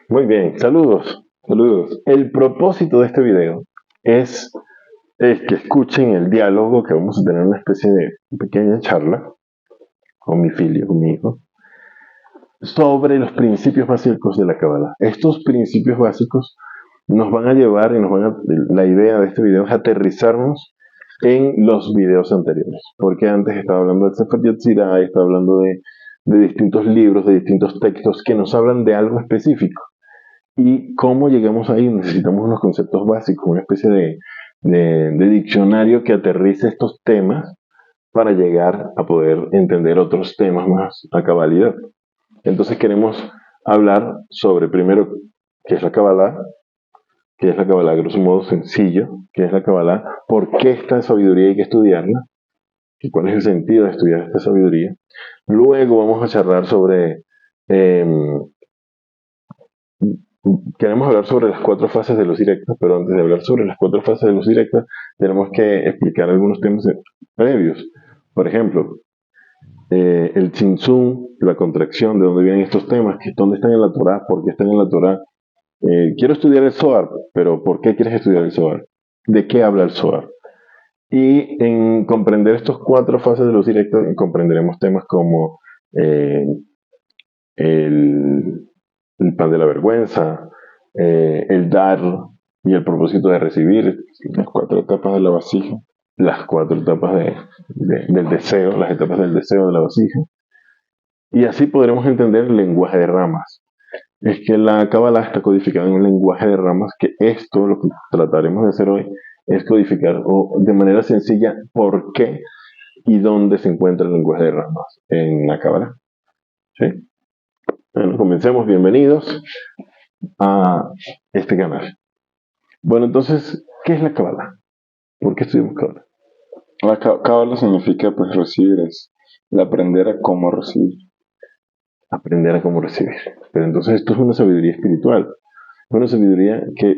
Muy bien, saludos. Saludos. El propósito de este video es, es que escuchen el diálogo que vamos a tener, una especie de pequeña charla con mi filio, con mi hijo, sobre los principios básicos de la Kabbalah. Estos principios básicos nos van a llevar y la idea de este video es aterrizarnos en los videos anteriores, porque antes estaba hablando del Sefer Yetzirah, estaba hablando de distintos libros, de distintos textos que nos hablan de algo específico. Y cómo llegamos ahí, necesitamos unos conceptos básicos, una especie de diccionario que aterrice estos temas para llegar a poder entender otros temas más a cabalidad. Entonces queremos hablar sobre, primero, qué es la Kabbalah, grosso modo sencillo, qué es la Kabbalah, por qué esta sabiduría hay que estudiarla, y cuál es el sentido de estudiar esta sabiduría. Luego vamos a charlar sobre eh, queremos hablar sobre las 4 fases de luz directa, pero antes de hablar sobre las 4 fases de luz directa, tenemos que explicar algunos temas previos. Por ejemplo, el tzimtzum, la contracción, de dónde vienen estos temas, dónde están en la Torah, por qué están en la Torah. Quiero estudiar el Zohar, pero ¿por qué quieres estudiar el Zohar? ¿De qué habla el Zohar? Y en comprender estas 4 fases de luz directa, comprenderemos temas como eh, el, el pan de la vergüenza, el dar y el propósito de recibir, Las 4 etapas de la vasija. las 4 etapas del deseo, las etapas del deseo de la vasija. Y así podremos entender el lenguaje de ramas. Es que la Kabbalah está codificada en un lenguaje de ramas, que esto, lo que trataremos de hacer hoy, es codificar o de manera sencilla por qué y dónde se encuentra el lenguaje de ramas en la Kabbalah. ¿Sí? Bueno, comencemos. Bienvenidos a este canal. Bueno, entonces, ¿qué es la Kabbalah? ¿Por qué estudiamos Kabbalah? La Cábala significa pues recibir, es el aprender a cómo recibir. Aprender a cómo recibir. Pero entonces esto es una sabiduría espiritual. Una sabiduría que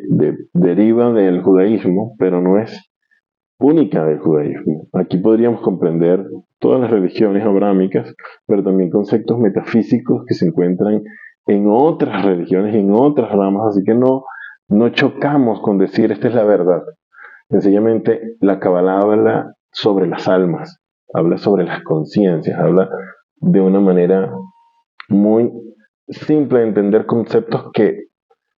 deriva del judaísmo, pero no es única del judaísmo. Aquí podríamos comprender todas las religiones abrámicas, pero también conceptos metafísicos que se encuentran en otras religiones y en otras ramas, así que no chocamos con decir esta es la verdad. Sencillamente, la Kabbalah habla sobre las almas, habla sobre las conciencias, habla de una manera muy simple de entender conceptos que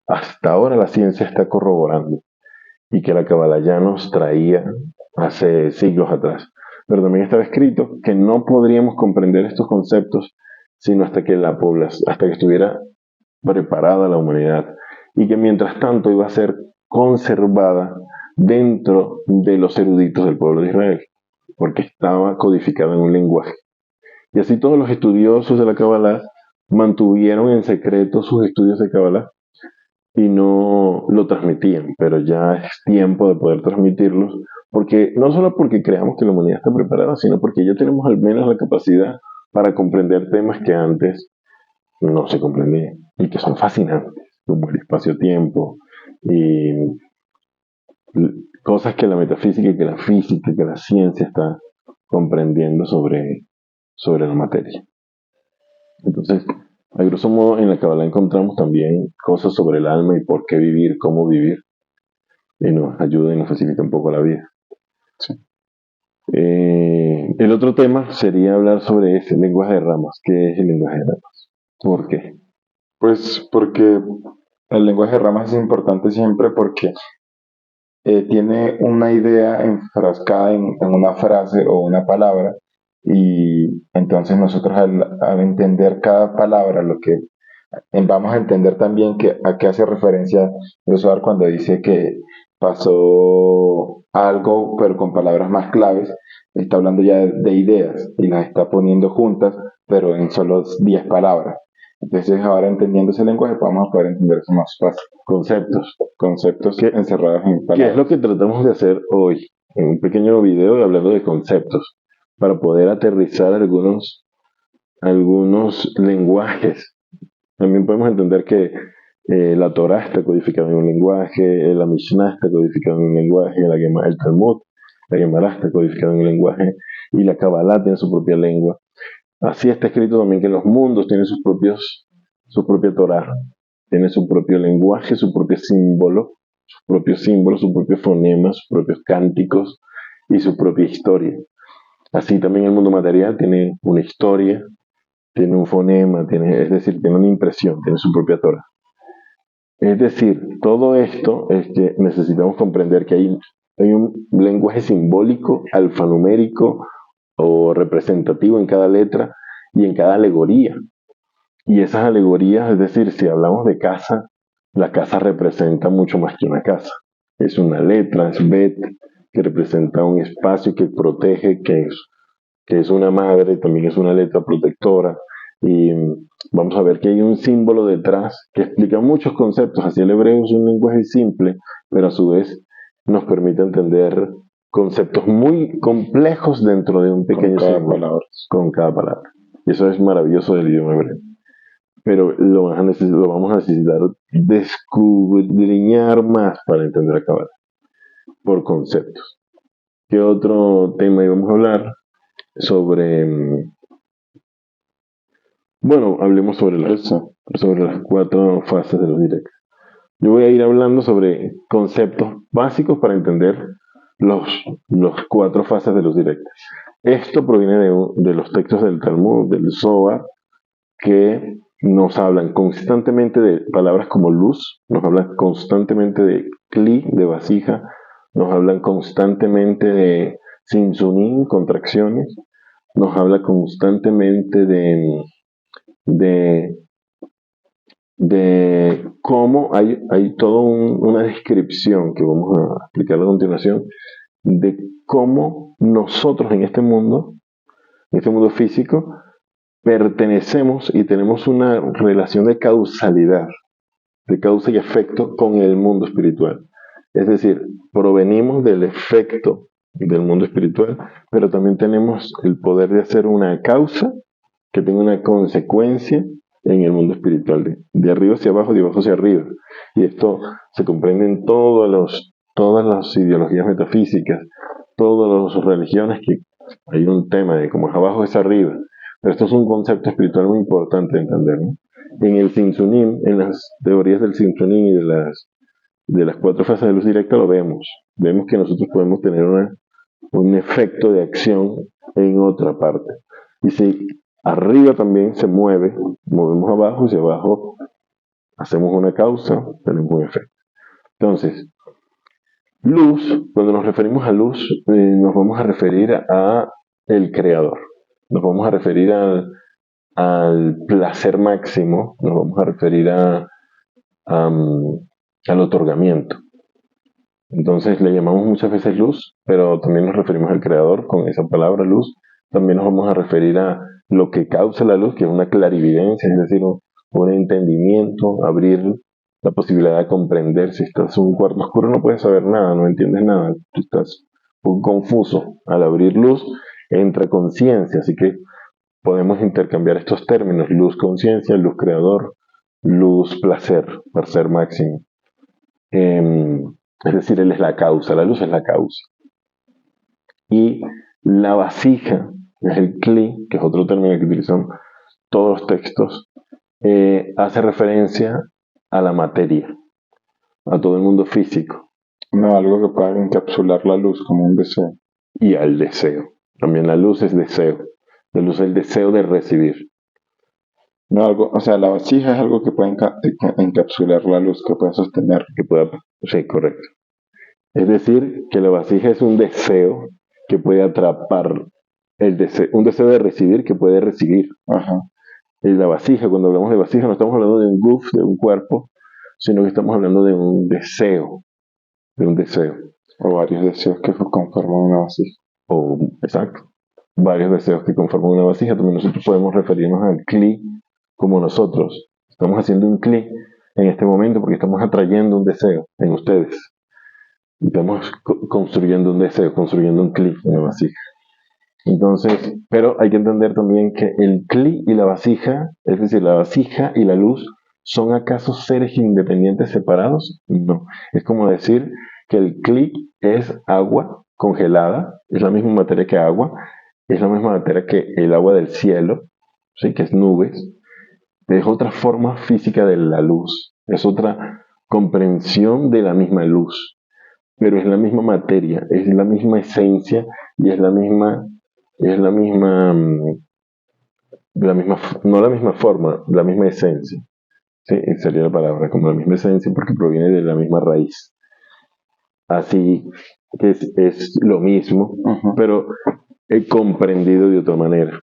hasta ahora la ciencia está corroborando y que la Kabbalah ya nos traía hace siglos atrás. Pero también estaba escrito que no podríamos comprender estos conceptos sino hasta que la población, hasta que estuviera preparada la humanidad, y que mientras tanto iba a ser conservada dentro de los eruditos del pueblo de Israel, porque estaba codificada en un lenguaje. Y así todos los estudiosos de la Kabbalah mantuvieron en secreto sus estudios de Kabbalah y no lo transmitían, pero ya es tiempo de poder transmitirlos, porque no solo porque creamos que la humanidad está preparada, sino porque ya tenemos al menos la capacidad para comprender temas que antes no se comprendían y que son fascinantes, como el espacio-tiempo y cosas que la metafísica, que la física, que la ciencia está comprendiendo sobre la materia. Entonces, a grosso modo, en la Kabbalah encontramos también cosas sobre el alma y por qué vivir, cómo vivir, y nos ayuda y nos facilita un poco la vida. Sí. El otro tema sería hablar sobre ese lenguaje de ramas. ¿Qué es el lenguaje de ramas? ¿Por qué? Pues porque el lenguaje de ramas es importante siempre porque tiene una idea enfrascada en una frase o una palabra, y entonces nosotros al entender cada palabra, lo que vamos a entender también que a qué hace referencia Josué cuando dice que pasó algo, pero con palabras más claves. Está hablando ya de ideas y las está poniendo juntas, pero en solo 10 palabras. Entonces, ahora entendiendo ese lenguaje, vamos a poder entender eso más fácil. Conceptos encerrados en palabras. ¿Qué es lo que tratamos de hacer hoy? En un pequeño video hablando de conceptos, para poder aterrizar algunos lenguajes. También podemos entender que la Torah está codificada en un lenguaje, la Mishnah está codificada en un lenguaje, el Talmud, la Gemara está codificada en un lenguaje, y la Kabbalah tiene su propia lengua. Así está escrito también que los mundos tienen su propia Torah. tiene su propio lenguaje, su propio símbolo, su propio fonema, sus propios cánticos y su propia historia. Así también el mundo material tiene una historia, tiene un fonema, es decir, tiene una impresión, tiene su propia Torah. Es decir, todo esto es que necesitamos comprender que hay un lenguaje simbólico, alfanumérico o representativo en cada letra y en cada alegoría. Y esas alegorías, es decir, si hablamos de casa, la casa representa mucho más que una casa. Es una letra, es Bet, que representa un espacio que protege, que es una madre, también es una letra protectora. Y vamos a ver que hay un símbolo detrás que explica muchos conceptos. Así el hebreo es un lenguaje simple, pero a su vez nos permite entender conceptos muy complejos dentro de un pequeño símbolo, con cada palabra. Y eso es maravilloso del idioma hebreo. Pero lo vamos a necesitar descubrir más para entender a Kabbalah, por conceptos. ¿Qué otro tema íbamos a hablar? Bueno, hablemos sobre las 4 fases de los directos. Yo voy a ir hablando sobre conceptos básicos para entender los 4 fases de los directos. Esto proviene de los textos del Talmud, del Zohar, que nos hablan constantemente de palabras como luz, nos hablan constantemente de kli, de vasija, nos hablan constantemente de sinsunim, contracciones, nos habla constantemente de cómo hay toda una descripción que vamos a explicar a continuación, de cómo nosotros en este mundo físico, pertenecemos y tenemos una relación de causalidad, de causa y efecto con el mundo espiritual. Es decir, provenimos del efecto del mundo espiritual, pero también tenemos el poder de hacer una causa que tenga una consecuencia en el mundo espiritual, de arriba hacia abajo, de abajo hacia arriba. Y esto se comprende en todas las ideologías metafísicas, todas las religiones, que hay un tema de cómo es abajo es arriba. Pero esto es un concepto espiritual muy importante de entender, ¿no? En el Sinsunim, en las teorías del Sinsunim y de las 4 fases de luz directa lo vemos. Vemos que nosotros podemos tener un efecto de acción en otra parte. Y si arriba también se movemos abajo, y si abajo hacemos una causa, tenemos un efecto. Entonces, luz, cuando nos referimos a luz, nos vamos a referir a el creador. Nos vamos a referir al placer máximo, nos vamos a referir al otorgamiento. Entonces le llamamos muchas veces luz, pero también nos referimos al creador con esa palabra luz. También nos vamos a referir a lo que causa la luz, que es una clarividencia, es decir, un entendimiento, abrir la posibilidad de comprender. Si estás en un cuarto oscuro no puedes saber nada, no entiendes nada, estás un confuso. Al abrir luz entra conciencia, así que podemos intercambiar estos términos: luz conciencia, luz creador, luz placer máximo. Es decir, él es la causa, la luz es la causa. Y la vasija es el kli, que es otro término que utilizan todos los textos, hace referencia a la materia, a todo el mundo físico. No, algo que pueda encapsular la luz como un deseo. Y al deseo. También la luz es deseo. La luz es el deseo de recibir. No, la vasija es algo que puede encapsular la luz, que puede sostener. Sí, correcto. Es decir, que la vasija es un deseo que puede atrapar un deseo de recibir que puede recibir. Ajá. Y la vasija, cuando hablamos de vasija, no estamos hablando de un guf, de un cuerpo, sino que estamos hablando de un deseo. O varios deseos que conforman una vasija. Exacto. Varios deseos que conforman una vasija. También nosotros podemos referirnos al kli como nosotros. Estamos haciendo un kli en este momento porque estamos atrayendo un deseo en ustedes. Estamos construyendo un deseo, construyendo un kli en la vasija. Entonces, pero hay que entender también que el kli y la vasija, es decir, la vasija y la luz, ¿son acaso seres independientes separados? No. Es como decir que el kli es agua congelada, es la misma materia que agua, es la misma materia que el agua del cielo, ¿sí? Que es nubes, es otra forma física de la luz. es otra comprensión de la misma luz, pero es la misma materia, es la misma esencia y es no la misma forma, la misma esencia. Sí, sería la palabra, como la misma esencia porque proviene de la misma raíz. Así que es lo mismo, pero he comprendido de otra manera.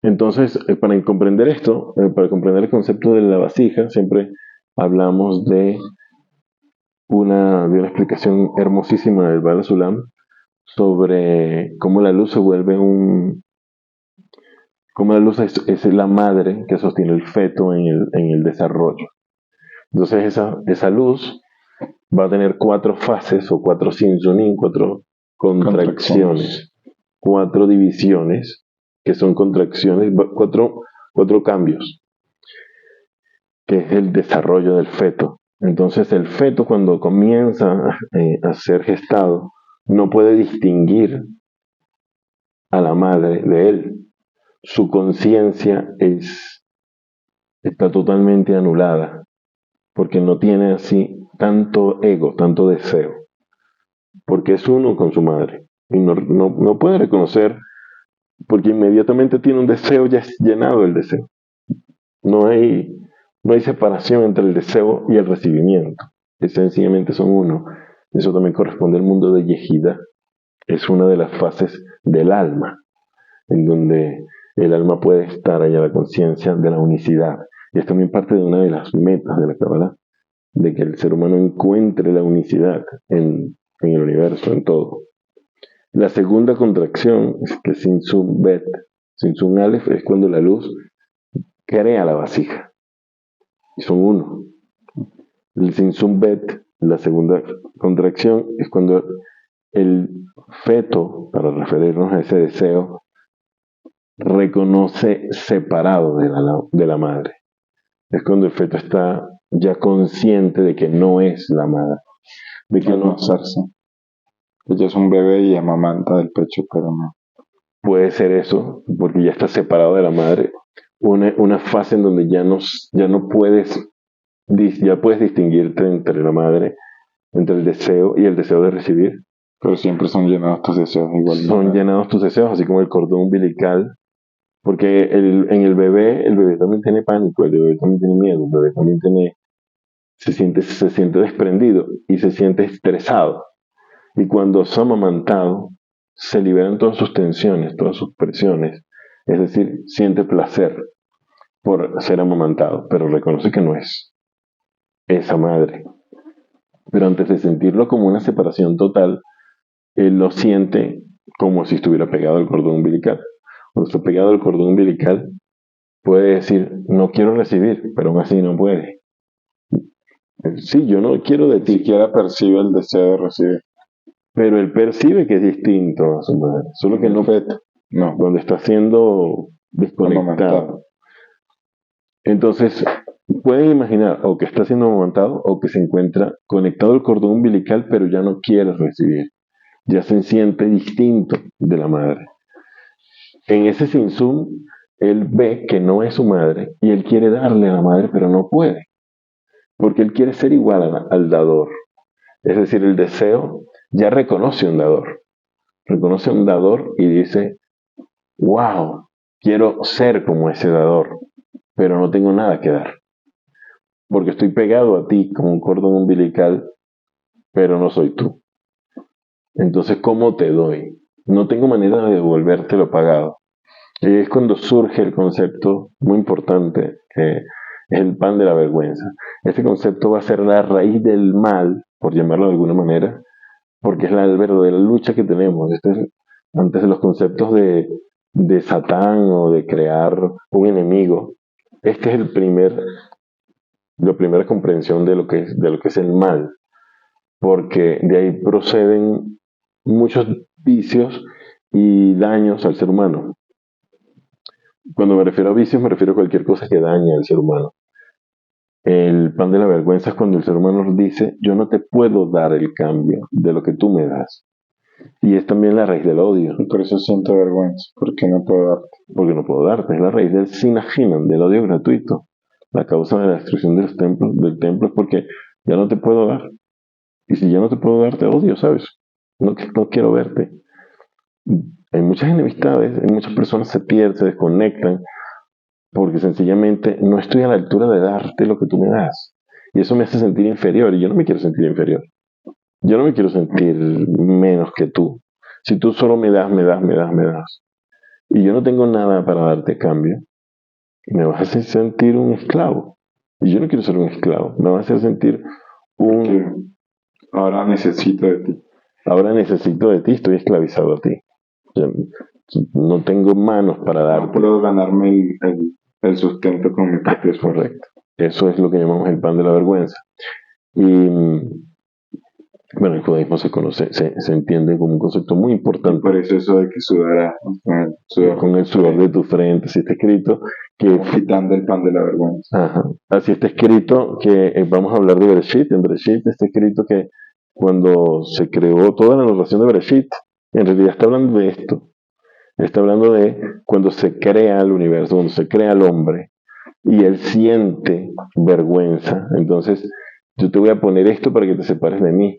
Entonces, para comprender esto, para comprender el concepto de la vasija, siempre hablamos de una explicación hermosísima del Bala Sulam sobre cómo la luz se vuelve cómo la luz es la madre que sostiene el feto en el desarrollo. Entonces, esa luz va a tener 4 fases o 4 sinsunim, 4 contracciones, 4 divisiones, que son contracciones, 4 cambios, que es el desarrollo del feto. Entonces el feto cuando comienza a ser gestado no puede distinguir a la madre de él. Su conciencia está totalmente anulada porque no tiene así tanto ego, tanto deseo, porque es uno con su madre y no puede reconocer porque inmediatamente tiene un deseo, ya es llenado el deseo. No hay separación entre el deseo y el recibimiento. Sencillamente son uno. Eso también corresponde al mundo de Yehida. Es una de las fases del alma, en donde el alma puede estar allá la conciencia de la unicidad. Y es también parte de una de las metas de la Kabbalah, de que el ser humano encuentre la unicidad en el universo, en todo. La segunda contracción es que Sinsun Bet, Sinsun Aleph, es cuando la luz crea la vasija. Y son uno. El Sinsun Bet, la segunda contracción, es cuando el feto, para referirnos a ese deseo, reconoce separado de la madre. Es cuando el feto está ya consciente de que no es la madre. De que no hacerse. Ella es un bebé y amamanta del pecho, pero no. Puede ser eso, porque ya está separado de la madre. Una fase en donde ya no puedes, ya puedes distinguirte entre la madre, entre el deseo y el deseo de recibir. Pero siempre son llenados tus deseos igual. Son llenados tus deseos, así como el cordón umbilical. Porque en el bebé también tiene pánico, el bebé también tiene miedo, el bebé también se siente desprendido y se siente estresado. Y cuando es amamantado, se liberan todas sus tensiones, todas sus presiones. Es decir, siente placer por ser amamantado, pero reconoce que no es esa madre. Pero antes de sentirlo como una separación total, él lo siente como si estuviera pegado al cordón umbilical. Cuando está pegado al cordón umbilical, puede decir, no quiero recibir, pero aún así no puede. Sí, yo no quiero de ti. Ni siquiera percibe el deseo de recibir. Pero él percibe que es distinto a su madre, solo que no, donde está siendo desconectado. Entonces, pueden imaginar o que está siendo amamantado o que se encuentra conectado al cordón umbilical, pero ya no quiere recibir. Ya se siente distinto de la madre. En ese Sinsun, él ve que no es su madre y él quiere darle a la madre, pero no puede. Porque él quiere ser igual al dador. Es decir, el deseo ya reconoce un dador. Reconoce un dador y dice, wow, quiero ser como ese dador, pero no tengo nada que dar. Porque estoy pegado a ti como un cordón umbilical, pero no soy tú. Entonces, ¿cómo te doy? No tengo manera de devolverte lo pagado. Y es cuando surge el concepto muy importante, que es el pan de la vergüenza. Este concepto va a ser la raíz del mal, por llamarlo de alguna manera, porque es la verdadera lucha que tenemos. Antes de los conceptos de Satán o de crear un enemigo, este es la primera comprensión de lo que es el mal, porque de ahí proceden muchos vicios y daños al ser humano. Cuando me refiero a vicios, me refiero a cualquier cosa que daña al ser humano. El pan de la vergüenza es cuando el ser humano dice, yo no te puedo dar el cambio de lo que tú me das. Y es también la raíz del odio. Y por eso siento vergüenza, porque no puedo darte. Porque no puedo darte. Es la raíz del sinajinan, del odio gratuito. la causa de la destrucción de los templos, del templo es porque ya no te puedo dar. Y si ya no te puedo dar, te odio, ¿sabes? No quiero verte. Hay muchas enemistades, hay muchas personas se pierden, se desconectan, porque sencillamente no estoy a la altura de darte lo que tú me das. Y eso me hace sentir inferior, y yo no me quiero sentir inferior. Yo no me quiero sentir menos que tú. Si tú solo me das, y yo no tengo nada para darte a cambio, me vas a hacer sentir un esclavo. Y yo no quiero ser un esclavo, me vas a hacer sentir Porque un... ahora necesito de ti. Ahora necesito de ti, estoy esclavizado a ti. Yo no tengo manos para No darte. puedo ganarme el sustento con mi propio esfuerzo. Correcto. Eso es lo que llamamos el pan de la vergüenza. Y bueno, el judaísmo se entiende como un concepto muy importante. Por eso de que sudará Con el sudor de tu frente, así está escrito que... quitando el pan de la vergüenza. Ajá. Así está escrito que vamos a hablar de Bereshit. En Bereshit está escrito que cuando se creó toda la narración de Bereshit, en realidad está hablando de esto. Está hablando de cuando se crea el universo, cuando se crea el hombre y él siente vergüenza. Entonces, yo te voy a poner esto para que te separes de mí.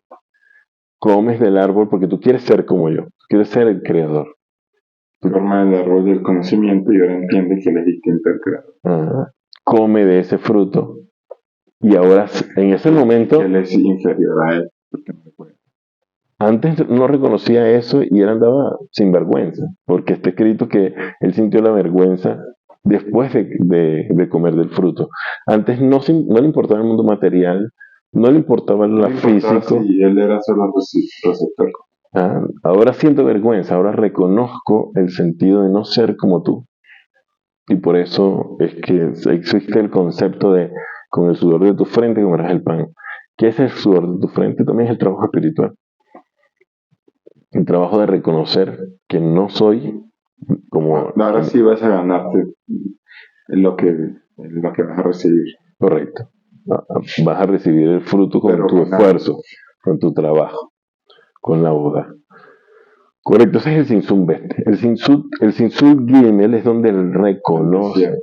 Comes del árbol porque tú quieres ser como yo, tú quieres ser el creador. Forma el árbol del conocimiento y ahora entiende que él es distinto al creador. Ajá. Come de ese fruto y ahora en ese momento Que él es inferior a él. Porque no puede. Antes no reconocía eso y él andaba sin vergüenza, porque está escrito que él sintió la vergüenza después de comer del fruto. Antes no le importaba el mundo material, no le importaba lo físico. Si él era solo receptor. Ahora siento vergüenza, ahora reconozco el sentido de no ser como tú. Y por eso es que existe el concepto de con el sudor de tu frente comerás el pan. ¿Qué es el sudor de tu frente? También es el trabajo espiritual. El trabajo de reconocer que no soy como... Ahora sí vas a ganarte lo que vas a recibir. Correcto. Vas a recibir el fruto con Pero tu esfuerzo, con tu trabajo, con la boda. Correcto, ese es el Sinsum Bet. El Sinsum Gimel es donde él reconoce.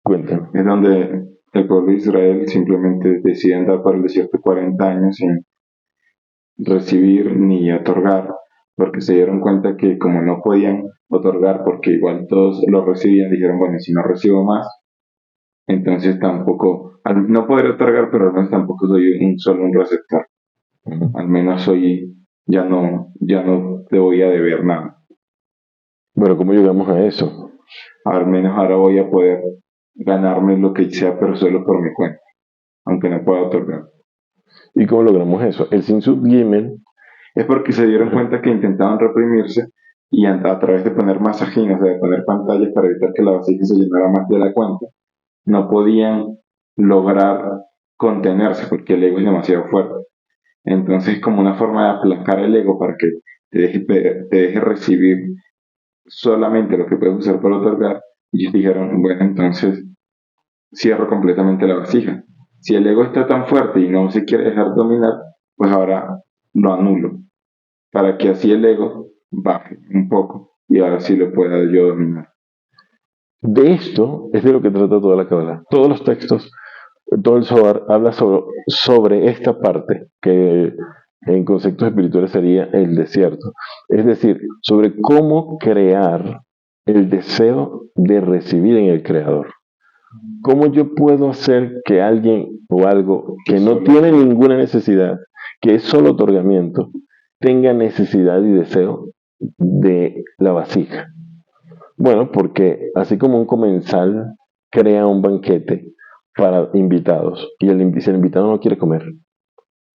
Cuéntame. Es donde el pueblo de Israel simplemente decide andar para el desierto 40 años sin recibir ni otorgar, porque se dieron cuenta que como no podían otorgar, porque igual todos lo recibían, dijeron, bueno, si no recibo más, entonces tampoco, no podré otorgar, pero al menos tampoco soy solo un receptor. Al menos soy, ya no te voy a deber nada. Bueno, ¿cómo llegamos a eso? Al menos ahora voy a poder ganarme lo que sea, pero solo por mi cuenta, aunque no pueda otorgar. ¿Y cómo logramos eso? El Sinsum Gimel es porque se dieron cuenta que intentaban reprimirse y a través de poner masajín, o sea, de poner pantallas para evitar que la vasija se llenara más de la cuenta, no podían lograr contenerse porque el ego es demasiado fuerte. Entonces, como una forma de aplacar el ego para que te deje recibir solamente lo que puedes usar para otorgar, ellos dijeron, bueno, entonces cierro completamente la vasija. Si el ego está tan fuerte y no se quiere dejar dominar, pues ahora lo anulo, para que así el ego baje un poco y ahora sí lo pueda yo dominar. De esto es de lo que trata toda la Kabbalah. Todos los textos, todo el Zohar habla sobre esta parte que en conceptos espirituales sería el desierto. Es decir, sobre cómo crear el deseo de recibir en el Creador. ¿Cómo yo puedo hacer que alguien o algo que no tiene ninguna necesidad, que es solo otorgamiento, tenga necesidad y deseo de la vasija? Bueno, porque así como un comensal crea un banquete para invitados y si el invitado no quiere comer,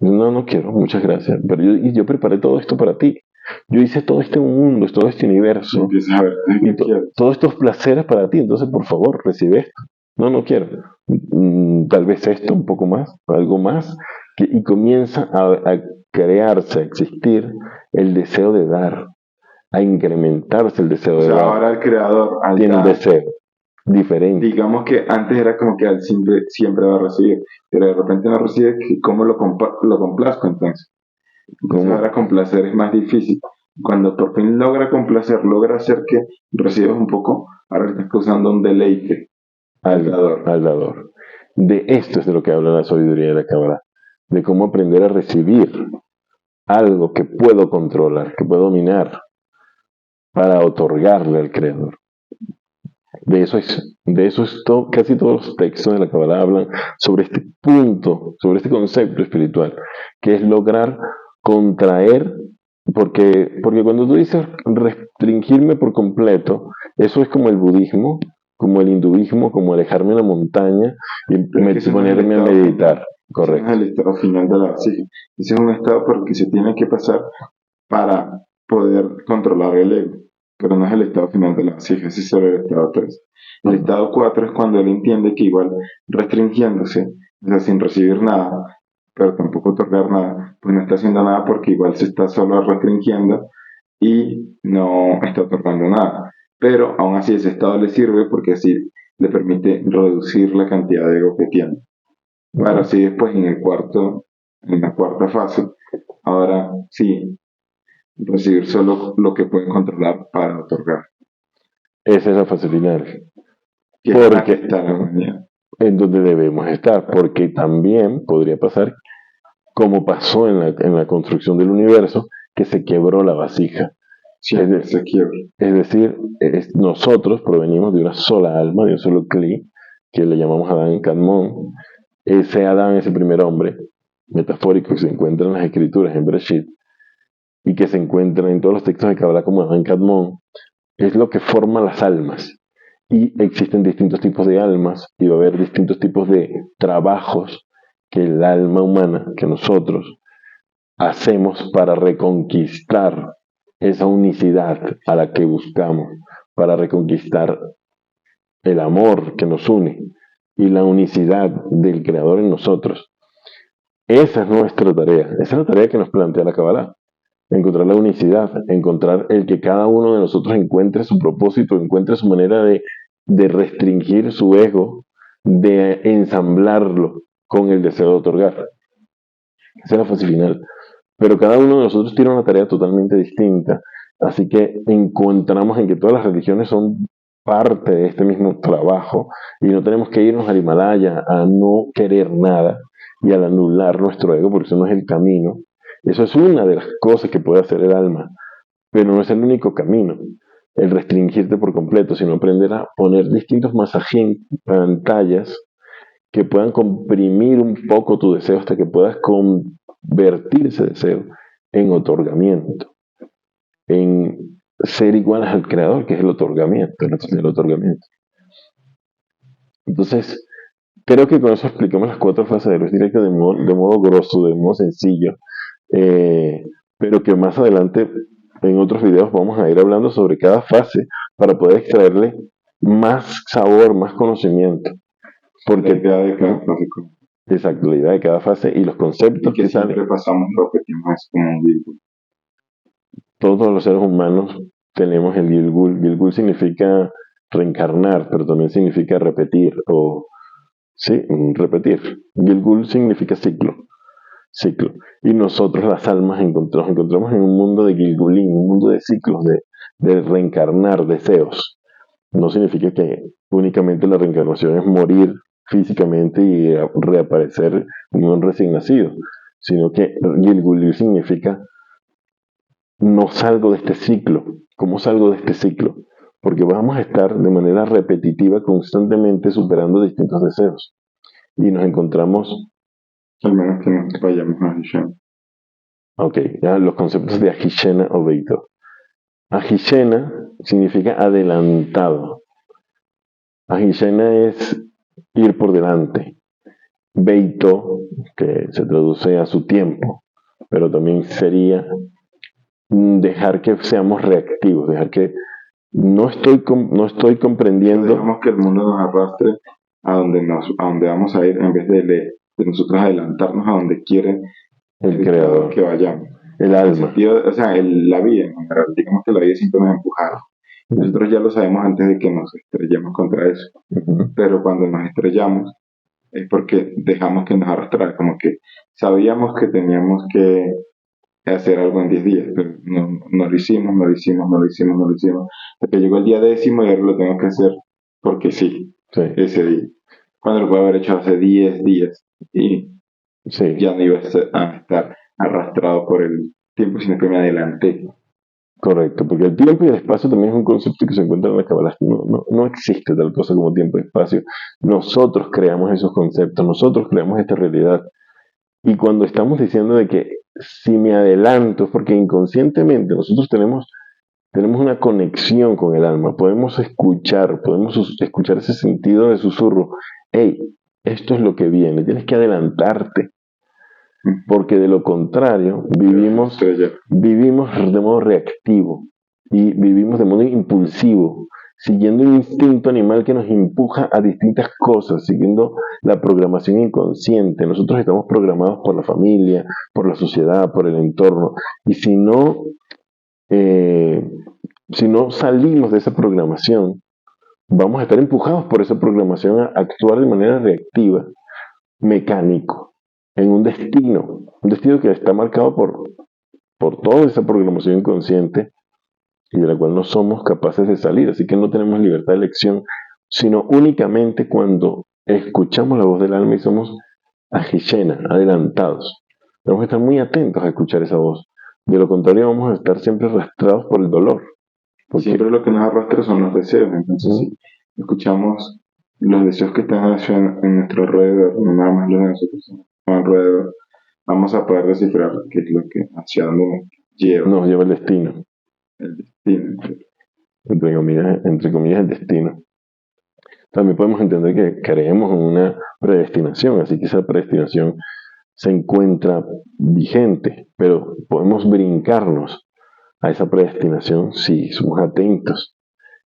no quiero, muchas gracias, pero yo preparé todo esto para ti. Yo hice todo este mundo, todo este universo, y todos estos placeres para ti, entonces por favor, recibe esto. No quiero. Tal vez esto, un poco más, algo más, y comienza a crearse, a existir el deseo de dar, a incrementarse el deseo de dar. Ahora el creador tiene un deseo diferente. Digamos que antes era como que él siempre va a recibir, pero de repente no recibe, ¿cómo lo complazco entonces? Ahora complacer es más difícil, Cuando por fin logra complacer, logra hacer que recibas un poco, ahora estás causando un deleite al dador. al dador. De esto es de lo que habla la sabiduría de la Cábala, de cómo aprender a recibir algo que puedo controlar, que puedo dominar, para otorgarle al Creador. Casi todos los textos de la Cábala hablan sobre este punto, sobre este concepto espiritual, que es lograr contraer, porque cuando tú dices restringirme por completo, eso es como el budismo, como el hinduismo, como alejarme en la montaña y ponerme a meditar. Correcto. Ese es el estado final de la vasija. Ese es un estado por el que se tiene que pasar para poder controlar el ego, pero no es el estado final de la vasija, ese es solo el estado 3. El estado 4 es cuando él entiende que igual restringiéndose, o sea, sin recibir nada, pero tampoco otorgar nada, pues no está haciendo nada porque igual se está solo restringiendo y no está otorgando nada. Pero aún así ese estado le sirve porque así le permite reducir la cantidad de ego que tiene. Para así después en la cuarta fase, ahora sí, recibir solo lo que pueden controlar para otorgar. Esa es la fase final. Que Porque está la humanidad. En donde debemos estar, porque también podría pasar, como pasó en la construcción del universo, que se quebró la vasija. Siempre se quiebra. Es decir, nosotros provenimos de una sola alma, de un solo Kli, que le llamamos Adán Kadmon. Ese Adán, ese primer hombre, metafórico, que se encuentra en las escrituras, en Bereshit, y que se encuentra en todos los textos de Kabbalah como Adán Kadmon, es lo que forma las almas. Y existen distintos tipos de almas y va a haber distintos tipos de trabajos que el alma humana, que nosotros hacemos para reconquistar esa unicidad a la que buscamos, para reconquistar el amor que nos une y la unicidad del Creador en nosotros. Esa es nuestra tarea, esa es la tarea que nos plantea la Kabbalah. Encontrar la unicidad, encontrar el que cada uno de nosotros encuentre su propósito, encuentre su manera de restringir su ego, de ensamblarlo con el deseo de otorgar. Esa es la fase final. Pero cada uno de nosotros tiene una tarea totalmente distinta. Así que encontramos en que todas las religiones son parte de este mismo trabajo y no tenemos que irnos al Himalaya a no querer nada y al anular nuestro ego, porque eso no es el camino. Eso es una de las cosas que puede hacer el alma, pero no es el único camino, el restringirte por completo, sino aprender a poner distintos masajes, pantallas que puedan comprimir un poco tu deseo hasta que puedas convertir ese deseo en otorgamiento, en ser iguales al creador, que es el otorgamiento, el otorgamiento. Entonces, creo que con eso explicamos las 4 fases de luz directa de modo grosso, de modo sencillo, pero que más adelante en otros videos vamos a ir hablando sobre cada fase para poder extraerle más sabor, más conocimiento. Porque la idea de cada fase. Exacto, la idea de cada fase y los conceptos que siempre salen. Pasamos, repetimos, es como un Gilgul. Todos los seres humanos tenemos el Gilgul. Gilgul significa reencarnar, pero también significa repetir, sí, repetir. Gilgul significa ciclo. Y nosotros, las almas, nos encontramos en un mundo de Gilgulín, un mundo de ciclos, de reencarnar deseos. No significa que únicamente la reencarnación es morir físicamente y reaparecer como un recién nacido, sino que Gilgulir significa no salgo de este ciclo. ¿Cómo salgo de este ciclo? Porque vamos a estar de manera repetitiva constantemente superando distintos deseos y nos encontramos. Al menos que nos vayamos a Ahishena. Ok, ya los conceptos de Ahishena o Beito. Ahishena significa adelantado. Ahishena es ir por delante. Beito, que se traduce a su tiempo, pero también sería dejar que seamos reactivos, dejar que no estoy comprendiendo. Dejamos que el mundo nos arrastre a donde vamos a ir en vez de nosotros adelantarnos a donde quiere el creador que vayamos. El alma. O sea, la vida en general, digamos que la vida siempre nos empuja. Nosotros ya lo sabemos antes de que nos estrellemos contra eso. Pero cuando nos estrellamos es porque dejamos que nos arrastrara, como que sabíamos que teníamos que hacer algo en 10 días, pero no lo hicimos, no lo hicimos, no lo hicimos, no lo hicimos. Hasta que llegó el día 10º y ahora lo tengo que hacer porque sí, Sí, ese día. Cuando lo puedo haber hecho hace 10 días y sí, ya no iba a estar arrastrado por el tiempo, sino que me adelanté. correcto. Porque el tiempo y el espacio también es un concepto que se encuentra en la Kabbalah. No existe tal cosa como tiempo y espacio. Nosotros creamos esos conceptos, nosotros creamos esta realidad. Y cuando estamos diciendo de que si me adelanto, es porque inconscientemente nosotros tenemos una conexión con el alma, podemos escuchar ese sentido de susurro. Hey, esto es lo que viene, tienes que adelantarte, porque de lo contrario vivimos de modo reactivo y vivimos de modo impulsivo, siguiendo un instinto animal que nos empuja a distintas cosas, siguiendo la programación inconsciente. Nosotros estamos programados por la familia, por la sociedad, por el entorno, y eh, si no salimos de esa programación, vamos a estar empujados por esa programación a actuar de manera reactiva, mecánico, en un destino que está marcado por toda esa programación inconsciente y de la cual no somos capaces de salir. Así que no tenemos libertad de elección, sino únicamente cuando escuchamos la voz del alma y somos ajishena, adelantados. Tenemos que estar muy atentos a escuchar esa voz. De lo contrario, vamos a estar siempre arrastrados por el dolor. Porque, Siempre lo que nos arrastra son los deseos. Entonces, si escuchamos los deseos que están en nuestro alrededor, no nada más los de nosotros, sino alrededor, vamos a poder descifrar qué es lo que, hacia dónde nos lleva nos lleva el destino, el destino. entre comillas, el destino. También podemos entender que creemos en una predestinación, así que esa predestinación se encuentra vigente, pero podemos brincarnos a esa predestinación si somos atentos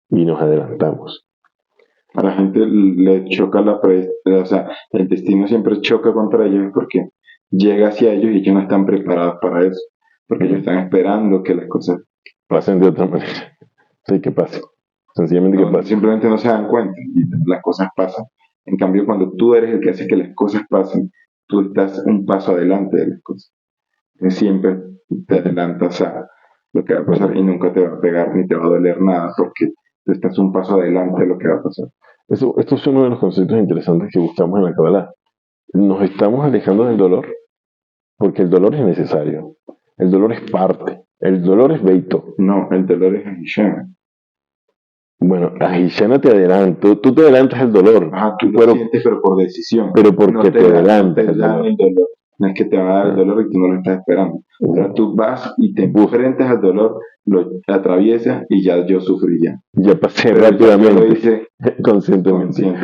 y nos adelantamos. A la gente le choca o sea, el destino siempre choca contra ellos porque llega hacia ellos y ellos no están preparados para eso, porque ellos están esperando que las cosas Pasen de otra manera. Sí, que pase. Sencillamente que pase. simplemente no se dan cuenta y las cosas pasan. En cambio, cuando tú eres el que hace que las cosas pasen, tú estás un paso adelante de las cosas. Siempre te adelantas a lo que va a pasar y nunca te va a pegar ni te va a doler nada porque tú estás un paso adelante de lo que va a pasar. Esto es uno de los conceptos interesantes que buscamos en la Kabbalah. Nos estamos alejando del dolor porque el dolor es necesario. El dolor es parte. El dolor es Beito. No, el dolor es Hashem. Bueno, a Hishana te adelanto. Tú te adelantas el dolor. Ajá, tú lo sientes, pero por decisión. Pero porque no te adelantas el dolor. No es que te va a dar el dolor y tú no lo estás esperando. Pero tú vas y te enfrentas al dolor, lo atraviesas y ya yo sufrí ya. Ya pasé Pero rápidamente. Ya lo hice conscientemente.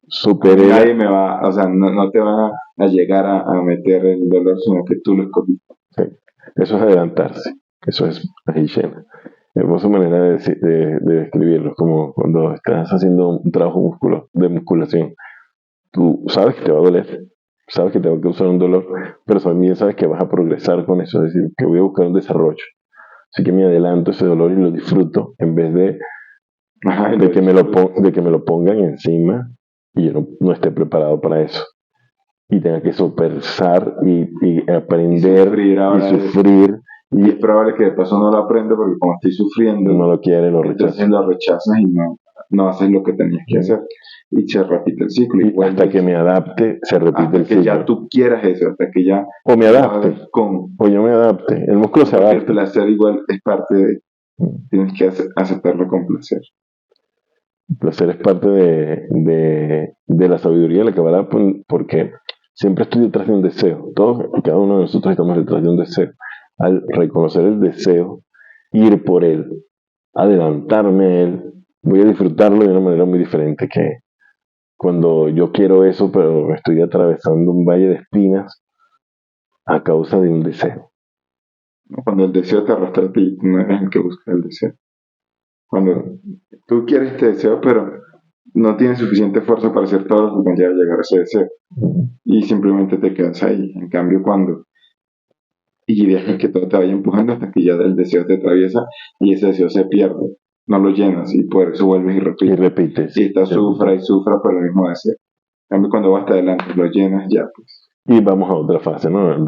Superé. Nadie me va, o sea, no te van a llegar a meter el dolor, sino que tú lo escogiste. Sí. Eso es adelantarse. Eso es Hishana. Hermosa manera de describirlo, como cuando estás haciendo un trabajo de musculación. Tú sabes que te va a doler, sabes que te va a causar un dolor, pero también sabes que vas a progresar con eso, es decir, que voy a buscar un desarrollo. Así que me adelanto ese dolor y lo disfruto en vez de que me lo pongan encima y yo no esté preparado para eso. Y tenga que sopesar y aprender y sufrir. Y es probable que de paso no lo aprenda porque como estoy sufriendo, no lo quiere, lo rechaza. Entonces lo rechazas y no haces lo que tenías que hacer. Y se repite el ciclo. Y hasta que me adapte, se repite el ciclo. Hasta que ya tú quieras eso, hasta que ya... O me adapte. O yo me adapte. El músculo se adapta. El placer igual es parte de... Tienes que aceptarlo con placer. El placer es parte de la sabiduría de la Kabbalah porque siempre estoy detrás de un deseo. Todos y cada uno de nosotros estamos detrás de un deseo. Al reconocer el deseo, ir por él, adelantarme a él, voy a disfrutarlo de una manera muy diferente que cuando yo quiero eso, pero estoy atravesando un valle de espinas a causa de un deseo. Cuando el deseo te arrastra a ti, no eres el que busca el deseo. Cuando tú quieres este deseo, pero no tienes suficiente fuerza para hacer todo lo que conlleva llegar a ese deseo. Y simplemente te quedas ahí. En cambio, y dejas que todo te vaya empujando hasta que ya el deseo te atraviesa y ese deseo se pierde. No lo llenas y por eso vuelves y repites. Y repites. Y estás sufra y sufra por el mismo deseo. En cambio, cuando vas hasta adelante, lo llenas ya, pues. y vamos a otra fase, ¿no?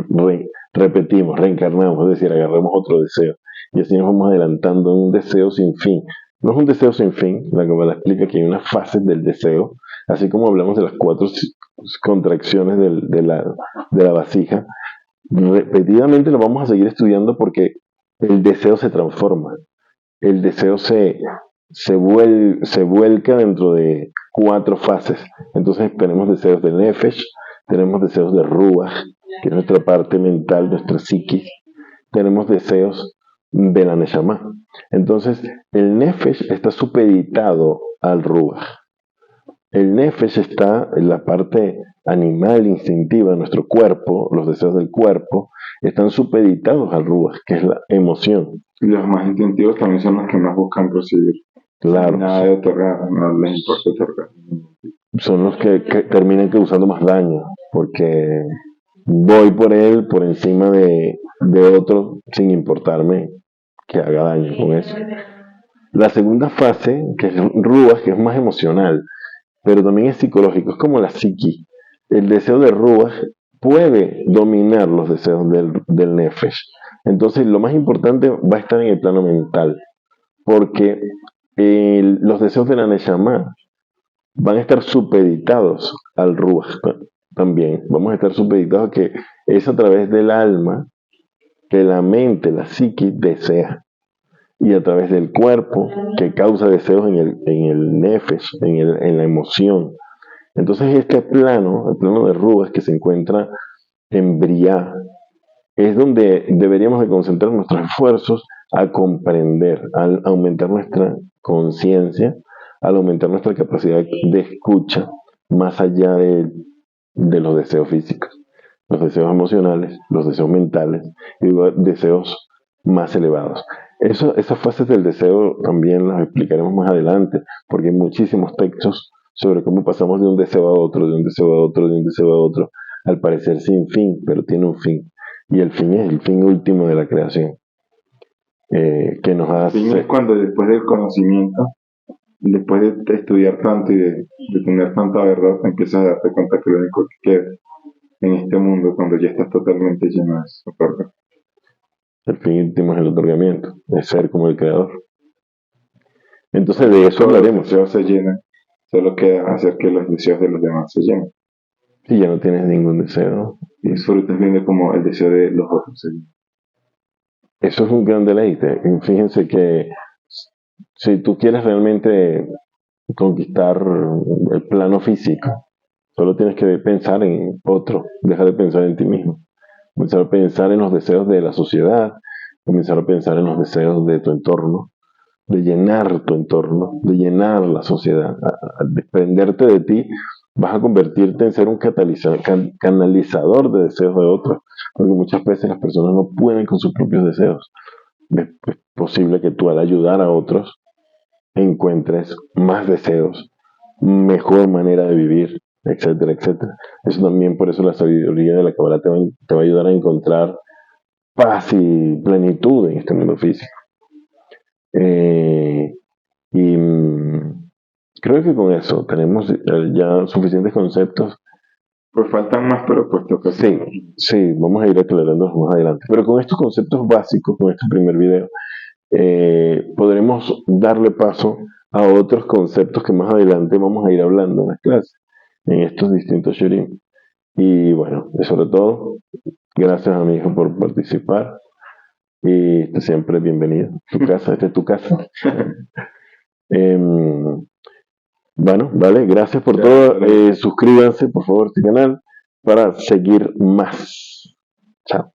Repetimos, reencarnamos, es decir, agarramos otro deseo. Y así nos vamos adelantando en un deseo sin fin. No es un deseo sin fin, la Kabbalah explica que hay unas fases del deseo, así como hablamos de las 4 contracciones de la vasija. Repetidamente lo vamos a seguir estudiando porque el deseo se transforma. El deseo se vuelca dentro de 4 fases. Entonces tenemos deseos de Nefesh, tenemos deseos de Ruach, que es nuestra parte mental, nuestra psiquis, tenemos deseos de la Neshama. Entonces, el Nefesh está supeditado al Ruach. El Nefesh está en la parte animal, instintiva de nuestro cuerpo, los deseos del cuerpo, están supeditados al Ruach, que es la emoción. Y los más instintivos también son los que más buscan recibir. Claro. Nada de otorgar, no les importa otorgar. Son los que terminan causando más daño, porque voy por él por encima de otro sin importarme que haga daño con eso. La segunda fase, que es Ruach, que es más emocional, pero también es psicológico, es como la psiqui. El deseo de Ruach puede dominar los deseos del Nefesh. Entonces, lo más importante va a estar en el plano mental, porque los deseos de la Neshama van a estar supeditados al Ruach también. Vamos a estar supeditados a que es a través del alma que la mente, la psiqui, desea. Y a través del cuerpo que causa deseos en el nefesh, en la emoción. Entonces este plano, el plano de Ruach que se encuentra en Briah, es donde deberíamos de concentrar nuestros esfuerzos a comprender, al aumentar nuestra conciencia, al aumentar nuestra capacidad de escucha, más allá de los deseos físicos, los deseos emocionales, los deseos mentales y deseos más elevados. Esas fases del deseo también las explicaremos más adelante, porque hay muchísimos textos sobre cómo pasamos de un deseo a otro, de un deseo a otro, de un deseo a otro, al parecer sin fin, pero tiene un fin. Y el fin es el fin último de la creación. Que nos hace... El fin es cuando después del conocimiento, después de estudiar tanto y de tener tanta verdad, empiezas a darte cuenta que lo único que queda en este mundo, cuando ya estás totalmente lleno, es otorgar. El fin último es el otorgamiento, es ser como el creador. Entonces de eso hablaremos. Los deseos se llenan, solo queda hacer que los deseos de los demás se llenen. Si ya no tienes ningún deseo. Disfrutas viendo como el deseo de los otros se llena. Eso es un gran deleite. Fíjense que si tú quieres realmente conquistar el plano físico, solo tienes que pensar en otro, deja de pensar en ti mismo. Comenzar a pensar en los deseos de la sociedad, comenzar a pensar en los deseos de tu entorno, de llenar tu entorno, de llenar la sociedad, al desprenderte de ti, vas a convertirte en ser un canalizador de deseos de otros, porque muchas veces las personas no pueden con sus propios deseos. Es posible que tú al ayudar a otros encuentres más deseos, mejor manera de vivir, etcétera, etcétera. Eso también, por eso la sabiduría de la Kabbalah te va a ayudar a encontrar paz y plenitud en este mundo físico. Y creo que con eso tenemos ya suficientes conceptos. Pues faltan más, pero pues toca. Sí, vamos a ir aclarándolos más adelante. Pero con estos conceptos básicos, con este primer video, podremos darle paso a otros conceptos que más adelante vamos a ir hablando en las clases, en estos distintos shurim. Y bueno, sobre todo, gracias amigos por participar. Y siempre bienvenido. Tu casa, esta es tu casa. Bueno, vale, gracias por todo. Suscríbanse, por favor, a este canal para seguir más. Chao.